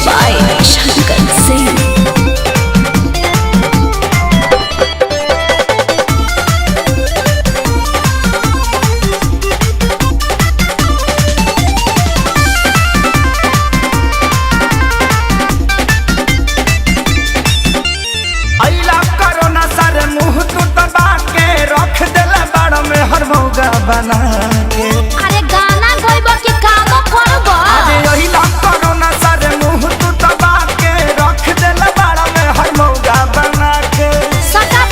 by Shankar Singh. बना के अरे गाना गइबो कि कामो करबो? अरे यही ला कोरोना सारे मुंह तू दबा के रख देला बाड़ा में हर मौगा बना के। सटक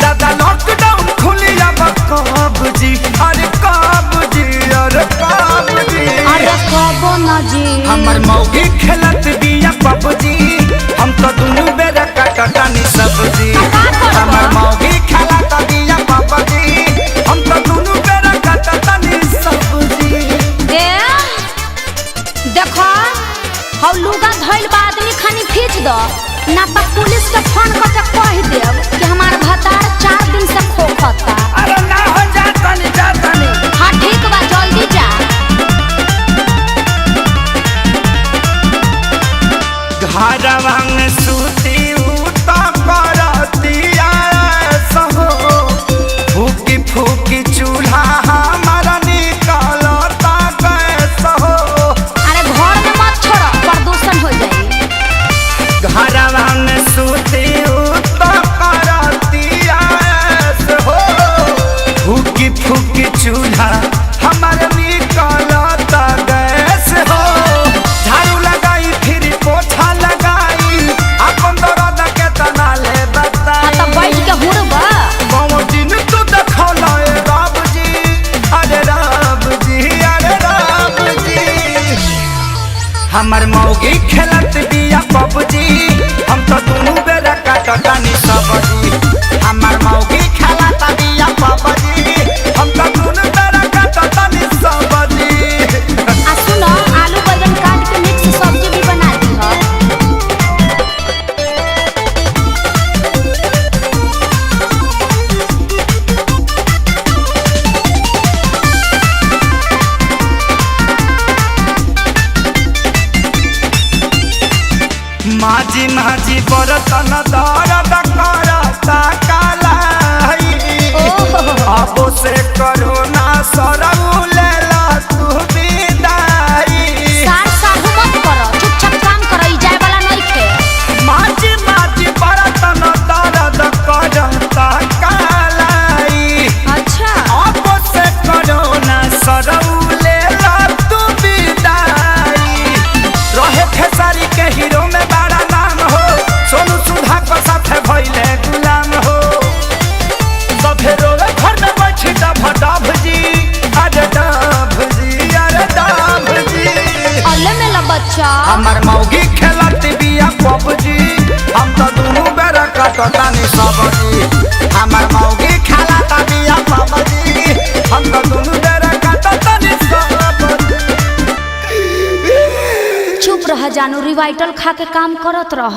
दादा लॉकडाउन खुली अब कब जी, अरे कब जी, अरे कब जी, अरे कबो न जी। हमर मौगी खेलत बिया पबजी, हम तो दुनु बेरा कटटानी सब्जी। हमर मौगी खेलत बिया पबजी, हम तो दुनु बेरा कटटानी सब्जी। देखो हौ लुगा धइल बा आदमी खानी खींच दो ना तो पुलिस के फोन करके कह देब कि हमार भतार 4 दिन से खोखता। अरे ना हो जातनी जातनी। हां ठीक बा जल्दी जा। घरवा में सूती उता करतिया सहो, फूकी फूकी चूल्हा हमारा निकलता गैस हो। अरे घर में मत छोड़ो प्रदूषण हो जाई। घरवा में सूती उता करतिया सहो, फूकी फूकी चूल्हा हमारा निकलता गैस हो। झाड़ू लगाई फिर पोछा लगाई, अपन दर्द के तना ले बता। तो बैठ के हुड़बा बाबू दिन तू देखौला ए राम जी, अरे राम जी, अरे राम जी। हमर मौगी खेलत बिया पबजी, हम तो दुनु बेरा काटतानी सब्जी। हमर मौगी खेलत बिया पबजी, हम तो दुनु बेरा काटतानी सब्जी। आ सुनो आलू बैंगन काट के मिक्स सब्जी भी बना दी हो। माझी माझी बरतन दर्द करता कालाई, अब से करोना सरऊ लेला तू विदाई। सार साहू मत करो चुपचाप काम करो ई जाए वाला नहीं खे। माझी माझी बरतन दर्द करता कालाई, अच्छा अब से करोना सरऊ लेला तू विदाई। रहे खेसारी के हीरो में बड़ा नाम हो, सोनू सुधा को साथे भइले गुलाम हो। सभे रोवे घर में बैठी डभ डभ जी, अरे डभ जी, अरे डभ जी। अल्ले मेला बच्चा हमर मौगी खेलत बिया पबजी, हम तो दुनु बेरा कटतानी सब्जी। हमर मौगी खेलत बिया पबजी, हम तो दुनु बेरा कटतानी सब्जी। चुप रह जानू रिवाइटल खा के काम करत रह।